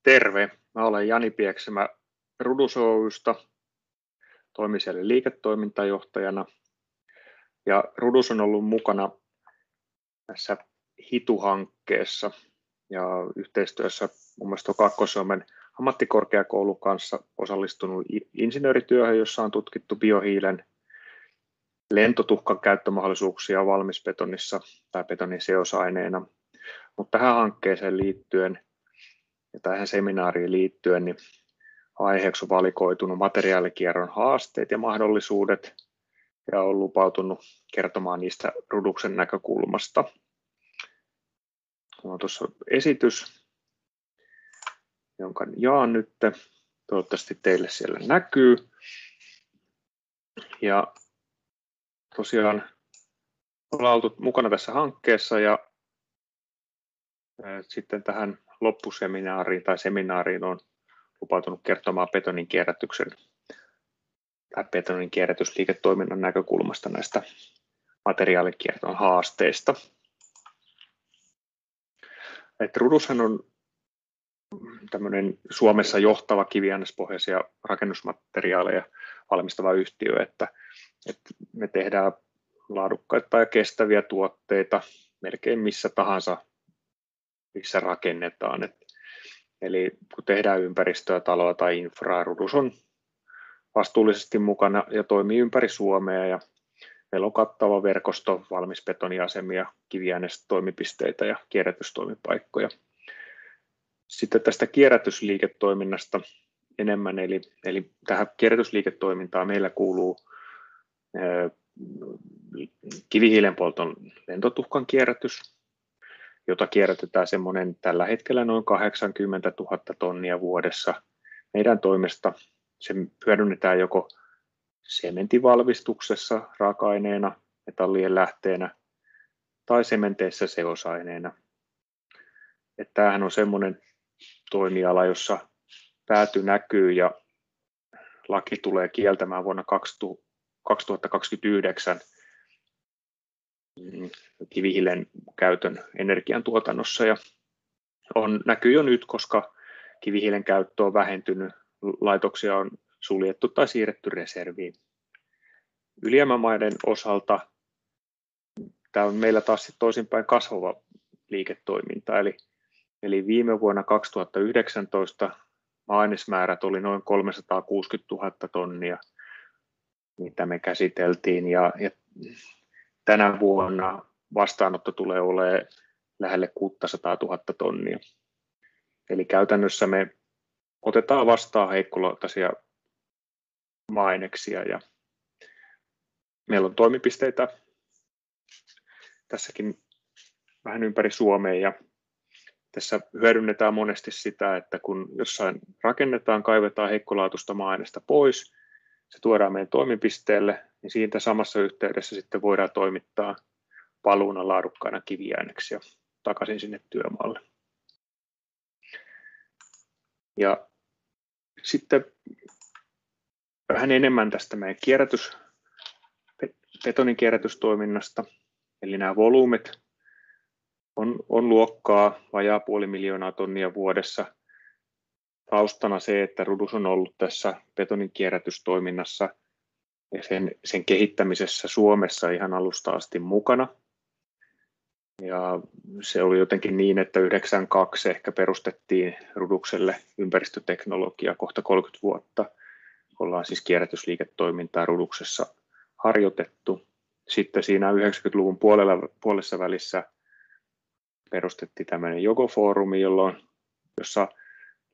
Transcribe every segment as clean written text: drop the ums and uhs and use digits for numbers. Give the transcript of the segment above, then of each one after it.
Terve, mä olen Jani Pieksemä Rudus Oy:stä, toimin siellä liiketoimintajohtajana ja Rudus on ollut mukana tässä HITU-hankkeessa ja yhteistyössä muun muassa Kaakkois-Suomen ammattikorkeakoulun kanssa osallistunut insinöörityöhön, jossa on tutkittu biohiilen lentotuhkan käyttömahdollisuuksia valmisbetonissa tai betonin seosaineena. Mutta tähän hankkeeseen liittyen ja tähän seminaariin liittyen niin aiheeksi on valikoitunut materiaalikierron haasteet ja mahdollisuudet ja on lupautunut kertomaan niistä Ruduksen näkökulmasta. On tuossa esitys, jonka jaan nyt. Toivottavasti teille siellä näkyy. Ja tosiaan ollaan oltu mukana tässä hankkeessa ja sitten tähän loppuseminaariin tai seminaariin on lupautunut kertomaan betonin kierrätyksen tai betonin kierrätysliiketoiminnan näkökulmasta näistä materiaalikierton haasteista. Rudushan on tämmöinen Suomessa johtava kiviainespohjaisia rakennusmateriaaleja valmistava yhtiö, että me tehdään laadukkaita ja kestäviä tuotteita melkein missä tahansa, missä rakennetaan. Eli kun tehdään ympäristöä, taloa tai infraa, Rudus on vastuullisesti mukana ja toimii ympäri Suomea. Ja meillä on kattava verkosto valmisbetoniasemia, kiviainestoimipisteitä ja kierrätystoimipaikkoja. Sitten tästä kierrätysliiketoiminnasta enemmän, eli tähän kierrätysliiketoimintaan meillä kuuluu kivihiilen polton lentotuhkan kierrätys, jota kierrätetään semmoinen tällä hetkellä noin 80 000 tonnia vuodessa meidän toimesta. Se hyödynnetään joko sementivalmistuksessa raaka-aineena, metallien lähteenä tai sementeissä seosaineena. Tämähän on semmoinen toimiala, jossa pääty näkyy ja laki tulee kieltämään vuonna 2029 kivihiilen käytön energiantuotannossa ja näkyy jo nyt, koska kivihiilen käyttö on vähentynyt, laitoksia on suljettu tai siirretty reserviin. Ylijäämämaiden osalta tämä on meillä taas toisinpäin kasvava liiketoiminta, eli viime vuonna 2019 maa-ainesmäärät oli noin 360 000 tonnia, mitä me käsiteltiin ja tänä vuonna vastaanotto tulee olemaan lähelle 600 000 tonnia. Eli käytännössä me otetaan vastaan heikkoluontaisia maa-aineksia ja meillä on toimipisteitä tässäkin vähän ympäri Suomea ja tässä hyödynnetään monesti sitä, että kun jossain rakennetaan, kaivetaan heikkolaatuista maa-ainesta pois, se tuodaan meidän toimipisteelle, niin siitä samassa yhteydessä sitten voidaan toimittaa paluuna laadukkaina kiviaineksia takaisin sinne työmaalle. Ja sitten vähän enemmän tästä meidän betonin kierrätystoiminnasta, eli nämä volyymit on luokkaa vajaa 500 000 tonnia vuodessa. Taustana se, että Rudus on ollut tässä betonin kierrätystoiminnassa ja sen kehittämisessä Suomessa ihan alusta asti mukana. Ja se oli jotenkin niin, että 1992 ehkä perustettiin Rudukselle ympäristöteknologia, kohta 30 vuotta. Ollaan siis kierrätysliiketoimintaa Ruduksessa harjoitettu. Sitten siinä 90-luvun puolessa välissä perustettiin tämmöinen jogofoorumi, jossa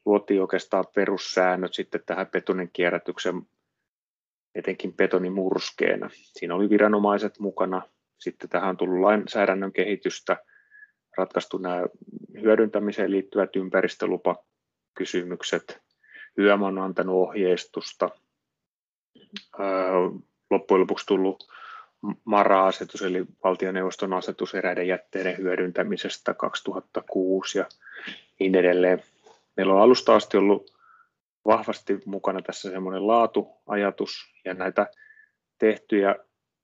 luotiin oikeastaan perussäännöt sitten tähän betonin kierrätyksen, etenkin betonimurskeenä. Siinä oli viranomaiset mukana. Sitten tähän on tullut lainsäädännön kehitystä, ratkaistu nämä hyödyntämiseen liittyvät ympäristölupakysymykset. YM on antanut ohjeistusta. Loppujen lopuksi tullut MARA-asetus, eli valtioneuvoston asetus eräiden jätteiden hyödyntämisestä 2006 ja niin edelleen. Meillä on alusta asti ollut vahvasti mukana tässä semmoinen laatuajatus ja näitä tehtyjä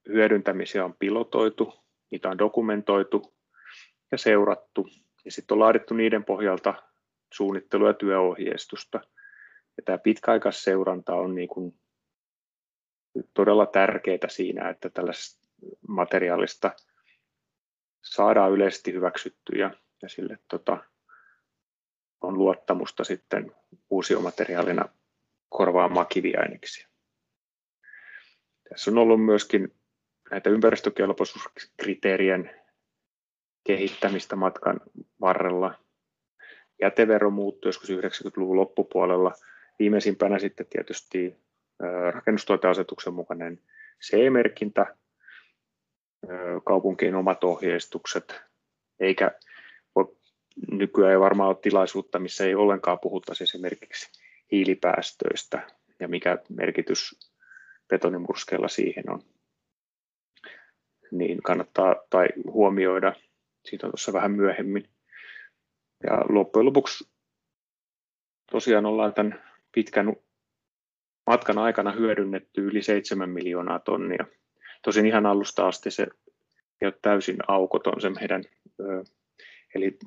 hyödyntämisiä on pilotoitu, niitä on dokumentoitu ja seurattu Ja sitten on laadittu niiden pohjalta suunnittelu- ja työohjeistusta. Ja tämä pitkäaikaisseuranta on niin kuin todella tärkeää siinä, että tällaisesta materiaalista saadaan yleisesti hyväksyttyä ja sille on luottamusta sitten uusiomateriaalina korvaamaan kiviaineksia. Tässä on ollut myöskin näitä ympäristökelpoisuuskriteerien kehittämistä matkan varrella. Jätevero muuttui joskus 90-luvun loppupuolella. Viimeisimpänä sitten tietysti rakennustuoteasetuksen mukainen CE-merkintä, kaupunkien omat ohjeistukset, eikä nykyään ei varmaan ole tilaisuutta, missä ei ollenkaan puhuttaisi esimerkiksi hiilipäästöistä ja mikä merkitys betonimurskella siihen on, niin kannattaa tai huomioida. Siitä on tuossa vähän myöhemmin. Ja loppujen lopuksi tosiaan ollaan tämän pitkän matkan aikana hyödynnetty yli 7 miljoonaa tonnia. Tosin ihan alusta asti se ei ole täysin aukoton se meidän, eli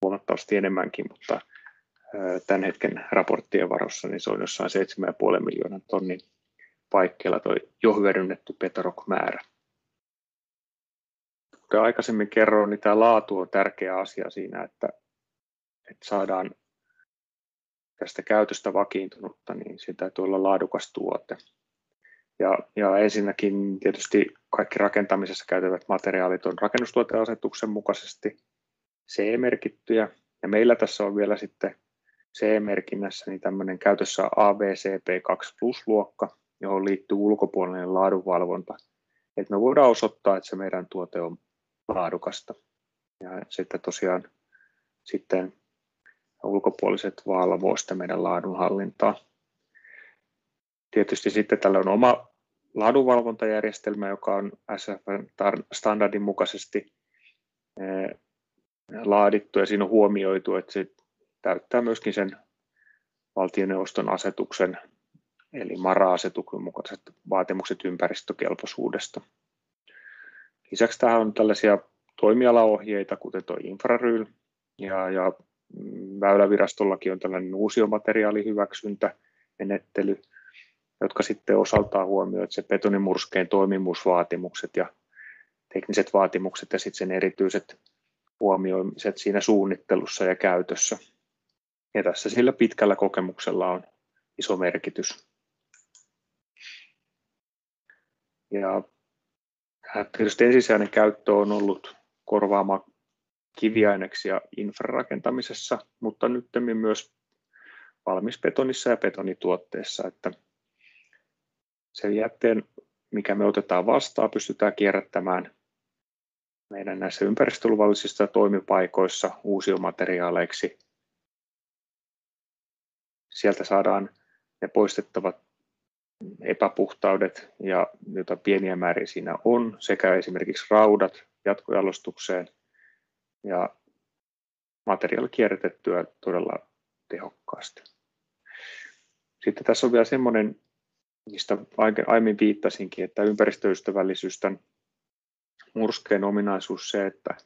huomattavasti enemmänkin, mutta tämän hetken raporttien varossa niin se on jossain 7,5 miljoonan tonnin paikkeilla tuo jo hyödynnetty Petrock-määrä. Kuten aikaisemmin kerroin, niin tämä laatu on tärkeä asia siinä, että saadaan tästä käytöstä vakiintunutta, niin siitä täytyy olla laadukas tuote. Ja ensinnäkin tietysti kaikki rakentamisessa käytettävät materiaalit on rakennustuoteasetuksen mukaisesti CE-merkittyjä. Ja meillä tässä on vielä sitten CE-merkinnässä niin tämmöinen käytössä ABCP2+-luokka, johon liittyy ulkopuolinen laadunvalvonta. Että me voidaan osoittaa, että se meidän tuote on laadukasta. Ja sitten tosiaan sitten ulkopuoliset valvoo sitä meidän laadunhallintaa. Tietysti sitten tällä on oma laadunvalvontajärjestelmä, joka on SFN-standardin mukaisesti laadittu ja siinä on huomioitu, että se täyttää myöskin sen valtioneuvoston asetuksen eli MARA-asetuksen mukaiset vaatimukset ympäristökelpoisuudesta. Lisäksi tähän on tällaisia toimialaohjeita, kuten tuo Infraryl ja Väylävirastollakin on tällainen uusiomateriaalihyväksyntämenettely, jotka sitten osaltaan huomioivat se betonimurskeen toimivuusvaatimukset ja tekniset vaatimukset ja sitten sen erityiset huomioimiset siinä suunnittelussa ja käytössä. Ja tässä sillä pitkällä kokemuksella on iso merkitys. Ja tietysti ensisijainen käyttö on ollut korvaamaan kiviaineksia infrarakentamisessa, mutta nyt myös valmisbetonissa ja betonituotteessa, että sen jätteen, mikä me otetaan vastaan, pystytään kierrättämään meidän näissä ympäristöluvallisissa toimipaikoissa uusiomateriaaleiksi. Sieltä saadaan ne poistettavat epäpuhtaudet, ja joita pieniä määriä siinä on, sekä esimerkiksi raudat jatkojalostukseen ja materiaali kierrätettyä todella tehokkaasti. Sitten tässä on vielä semmoinen, mistä aiemmin viittasinkin, että ympäristöystävällisyys tämän murskeen ominaisuus se, että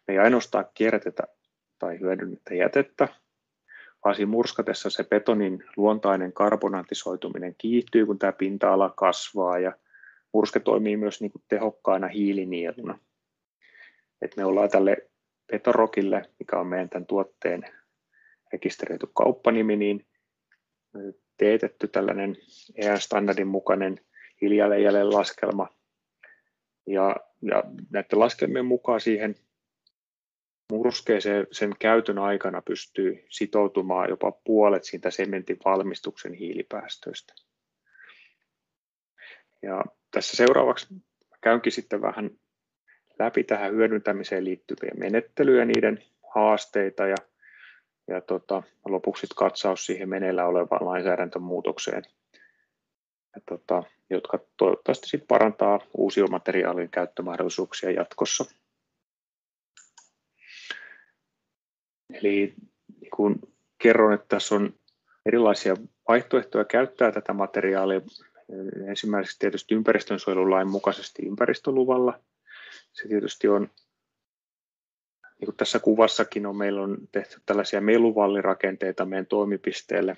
me ei ainoastaan kierrätetä tai hyödynnetä jätettä, vaan siinä murskatessa se betonin luontainen karbonatisoituminen kiihtyy, kun tämä pinta-ala kasvaa, ja murske toimii myös niin kuin tehokkaana hiilinieluna. Et me ollaan tälle Petrockille, mikä on meidän tämän tuotteen rekisteröity kauppanimi, niin teetetty tällainen EN-standardin mukainen hiilijalanjäljen laskelma. Ja näiden laskelmien mukaan siihen murskeeseen sen käytön aikana pystyy sitoutumaan jopa puolet siitä sementin valmistuksen hiilipäästöistä. Ja tässä seuraavaksi käynkin sitten vähän läpi tähän hyödyntämiseen liittyviä menettelyjä, niiden haasteita ja lopuksi katsaus siihen meneillään olevaan lainsäädäntömuutokseen, jotka toivottavasti sitten parantaa uusiomateriaalin käyttömahdollisuuksia jatkossa. Eli niin kuin kerron, että tässä on erilaisia vaihtoehtoja käyttää tätä materiaalia. Ensimmäiseksi tietysti ympäristönsuojelulain mukaisesti ympäristöluvalla. Se tietysti on niin kuin tässä kuvassakin meillä on tehty tällaisia meluvallirakenteita meidän toimipisteelle,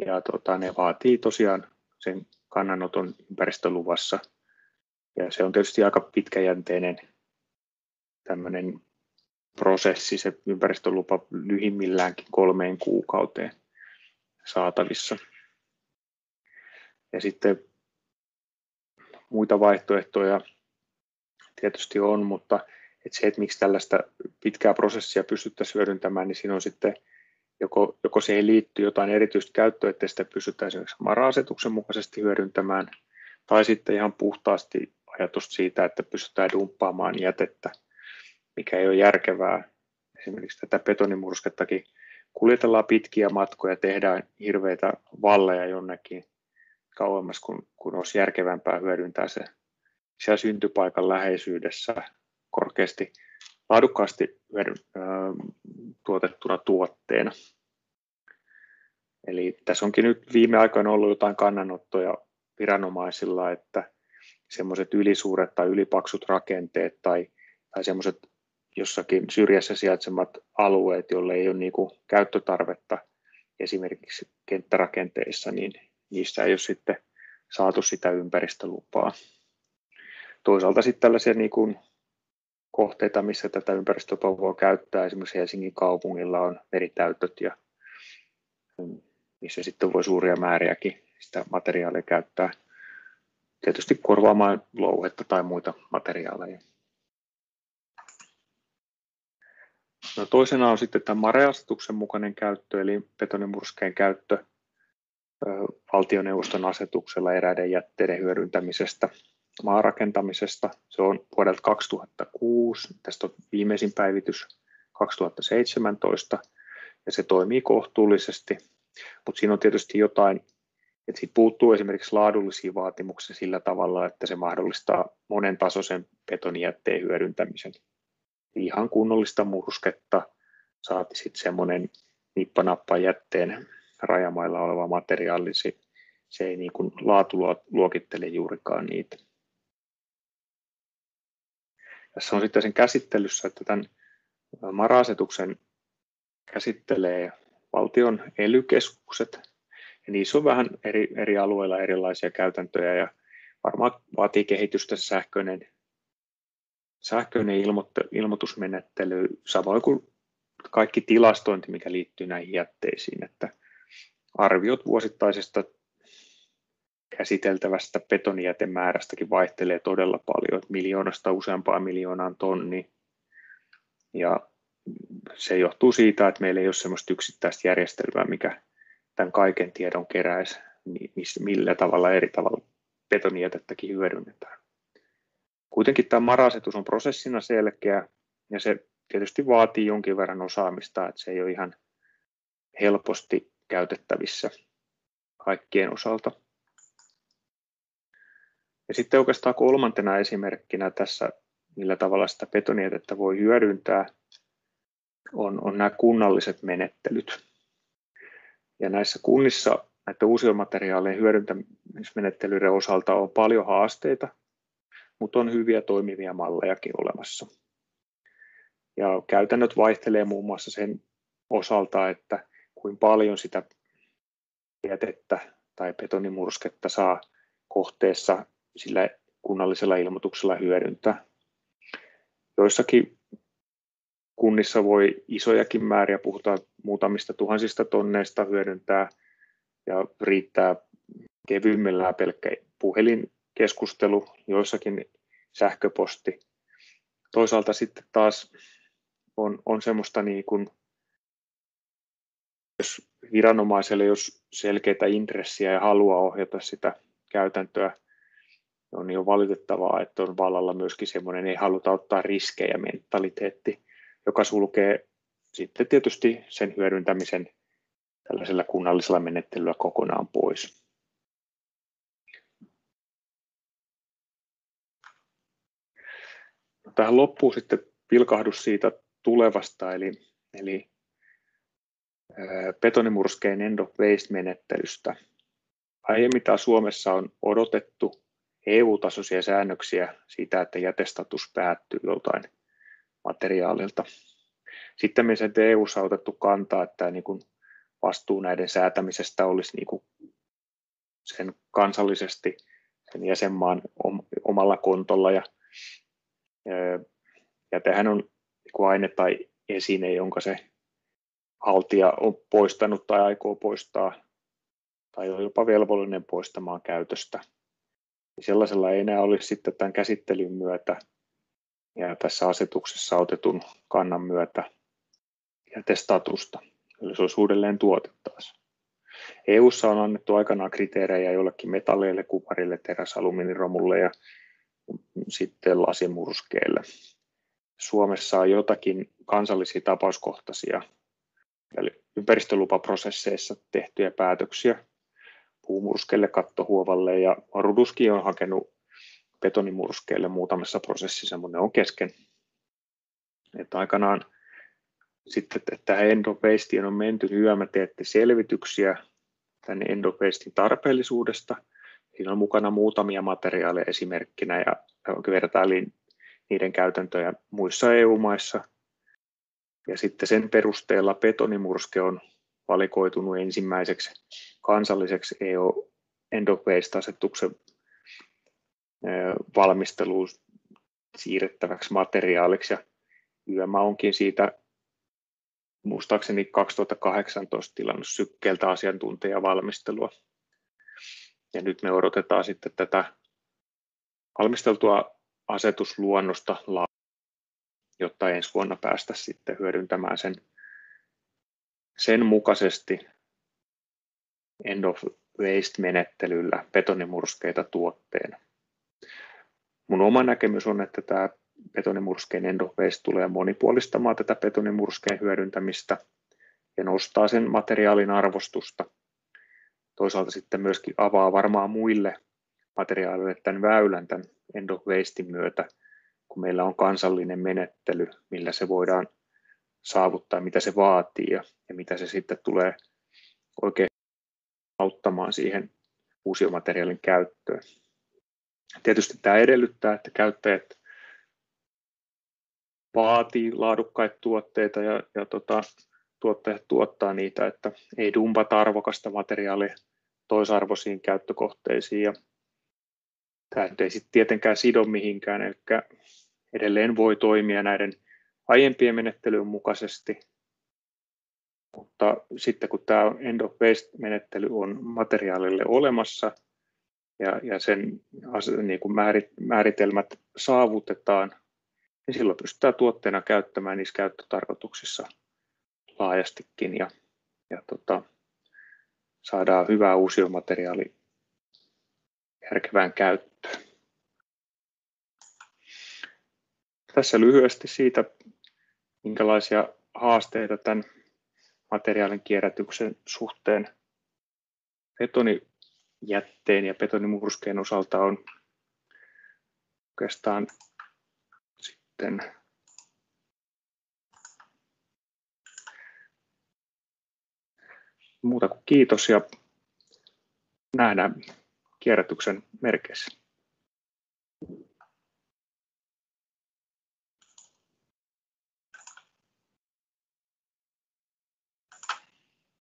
ja ne vaatii tosiaan sen kannanoton ympäristöluvassa, ja se on tietysti aika pitkäjänteinen tämmöinen prosessi, se ympäristölupa lyhimmilläänkin 3 kuukauteen saatavissa. Ja sitten muita vaihtoehtoja tietysti on, mutta että miksi tällaista pitkää prosessia pystyttäisiin hyödyntämään, niin siinä on sitten joko siihen liittyy jotain erityistä käyttöä, että sitä pystytään esimerkiksi MARA-asetuksen mukaisesti hyödyntämään, tai sitten ihan puhtaasti ajatus siitä, että pystytään dumppaamaan jätettä, mikä ei ole järkevää. Esimerkiksi tätä betonimuruskettakin kuljetellaan pitkiä matkoja, tehdään hirveitä valleja jonnekin kauemmas, kun olisi järkevämpää hyödyntää se siellä syntypaikan läheisyydessä korkeasti laadukkaasti tuotettuna tuotteena. Eli tässä onkin nyt viime aikoina ollut jotain kannanottoja viranomaisilla, että semmoiset ylisuuret tai ylipaksut rakenteet tai semmoiset jossakin syrjässä sijaitsemat alueet, joille ei ole niinku käyttötarvetta esimerkiksi kenttärakenteissa, niin niissä ei ole sitten saatu sitä ympäristölupaa. Toisaalta sitten tällaisia niinku kohteita, missä tätä ympäristölupaa voi käyttää, esimerkiksi Helsingin kaupungilla on meritäytöt, ja missä sitten voi suuria määriäkin sitä materiaalia käyttää, tietysti korvaamaan louhetta tai muita materiaaleja. No, toisena on sitten tämä MARE-asetuksen mukainen käyttö, eli betonimurskeen käyttö valtioneuvoston asetuksella eräiden jätteiden hyödyntämisestä maarakentamisesta. Se on vuodelta 2006, tästä on viimeisin päivitys 2017, ja se toimii kohtuullisesti, mutta siinä on tietysti jotain, että siitä puuttuu esimerkiksi laadullisia vaatimuksia sillä tavalla, että se mahdollistaa monentasoisen betonijätteen hyödyntämisen. Ihan kunnollista murusketta, saati sitten semmoinen nippanappa jätteen rajamailla oleva materiaali, se ei niin kuin laatu luokittele juurikaan niitä. Tässä on sitten sen käsittelyssä, että tämän MARA-asetuksen käsittelee valtion ely-keskukset, ja niissä on vähän eri alueilla erilaisia käytäntöjä, ja varmaan vaatii kehitystä sähköinen ilmoitusmenettely, samoin kuin kaikki tilastointi, mikä liittyy näihin jätteisiin, että arviot vuosittaisesta käsiteltävästä betonijätemäärästäkin vaihtelee todella paljon, että miljoonasta useampaan miljoonaan tonniin. Ja se johtuu siitä, että meillä ei ole sellaista yksittäistä järjestelmää, mikä tämän kaiken tiedon keräisi, millä tavalla eri tavalla betonijätettäkin hyödynnetään. Kuitenkin tämä MARA-asetus on prosessina selkeä, ja se tietysti vaatii jonkin verran osaamista, että se ei ole ihan helposti käytettävissä kaikkien osalta. Ja sitten oikeastaan kolmantena esimerkkinä tässä, millä tavalla sitä betonijätettä voi hyödyntää, on nämä kunnalliset menettelyt. Ja näissä kunnissa näiden uusiomateriaalien hyödyntämismenettelyiden osalta on paljon haasteita, mutta on hyviä toimivia mallejakin olemassa. Ja käytännöt vaihtelee muun muassa sen osalta, että kuinka paljon sitä jätettä tai betonimursketta saa kohteessa sillä kunnallisella ilmoituksella hyödyntää. Joissakin kunnissa voi isojakin määriä, puhutaan muutamista tuhansista tonneista hyödyntää, ja riittää kevyimmillään pelkkä puhelinkeskustelu, joissakin sähköposti. Toisaalta sitten taas on semmoista niin kuin, jos viranomaiselle jos selkeitä intressiä ja halua ohjata sitä käytäntöä, on jo valitettavaa, että on vallalla myöskin semmoinen ei haluta ottaa riskejä mentaliteetti, joka sulkee sitten tietysti sen hyödyntämisen tällaisella kunnallisella menettelyllä kokonaan pois. Tähän loppuu sitten pilkahdus siitä tulevasta, eli betonimurskeen end of waste-menettelystä. Aiemmin Suomessa on odotettu EU-tasoisia säännöksiä siitä, että jätestatus päättyy joltain materiaalilta. Sitten me sen EU:ssa on otettu kantaa, että niin kuin vastuu näiden säätämisestä olisi niin kuin sen kansallisesti sen jäsenmaan omalla kontolla. Ja jätehän on niin aine tai esine, jonka se haltija on poistanut tai aikoo poistaa tai on jopa velvollinen poistamaan käytöstä. Sellaisella ei enää olisi sitten tämän käsittelyn myötä ja tässä asetuksessa otetun kannan myötä jätestatusta, eli se olisi uudelleen tuote taas. EU:ssa on annettu aikanaan kriteerejä jollekin metalleille, kuparille, teräsalumiiniromulle ja sitten lasimurskeille. Suomessa on jotakin kansallisia tapauskohtaisia eli ympäristölupaprosesseissa tehtyjä päätöksiä puumurskeille, kattohuovalle ja Ruduskin on hakenut betonimurskeille muutamassa prosessissa, semmoinen on kesken. Että aikanaan sitten tähän end of wasteen on menty, mä teette selvityksiä tänne end of wastein tarpeellisuudesta. Siinä on mukana muutamia materiaaleja esimerkkinä ja vertailin niiden käytäntöjä muissa EU-maissa. Ja sitten sen perusteella betonimurske on valikoitunut ensimmäiseksi kansalliseksi EU end of waste-asetuksen valmisteluun siirrettäväksi materiaaliksi. Ja YMA onkin siitä muistaakseni 2018 tilannut Sykkeeltä asiantuntijavalmistelua. Ja nyt me odotetaan sitten tätä valmisteltua asetusluonnosta, jotta ensi vuonna päästä sitten hyödyntämään sen mukaisesti end of waste-menettelyllä betonimurskeita tuotteena. Mun oma näkemys on, että tämä betonimurskeen end of waste tulee monipuolistamaan tätä betonimurskeen hyödyntämistä ja nostaa sen materiaalin arvostusta. Toisaalta sitten myöskin avaa varmaan muille materiaaleille tämän väylän tämän end of wastein myötä, kun meillä on kansallinen menettely, millä se voidaan saavuttaa, mitä se vaatii ja mitä se sitten tulee oikein auttamaan siihen uusiomateriaalin käyttöön. Tietysti tämä edellyttää, että käyttäjät vaatii laadukkaita tuotteita ja tuottajat tuottaa niitä, että ei dumpata arvokasta materiaalia toisarvoisiin käyttökohteisiin. Ja tämä ei sitten tietenkään sido mihinkään, eli edelleen voi toimia näiden aiempien menettelyyn mukaisesti, mutta sitten kun tämä end of waste-menettely on materiaalille olemassa ja sen niin kuin määritelmät saavutetaan, niin silloin pystytään tuotteena käyttämään niissä käyttötarkoituksissa laajastikin ja saadaan hyvää uusiomateriaali järkevään käyttöön. Tässä lyhyesti siitä, minkälaisia haasteita tämän materiaalin kierrätyksen suhteen betonijätteen ja betonimurskeen osalta on. Oikeastaan sitten muuta kuin kiitos ja nähdään kierrätyksen merkeissä.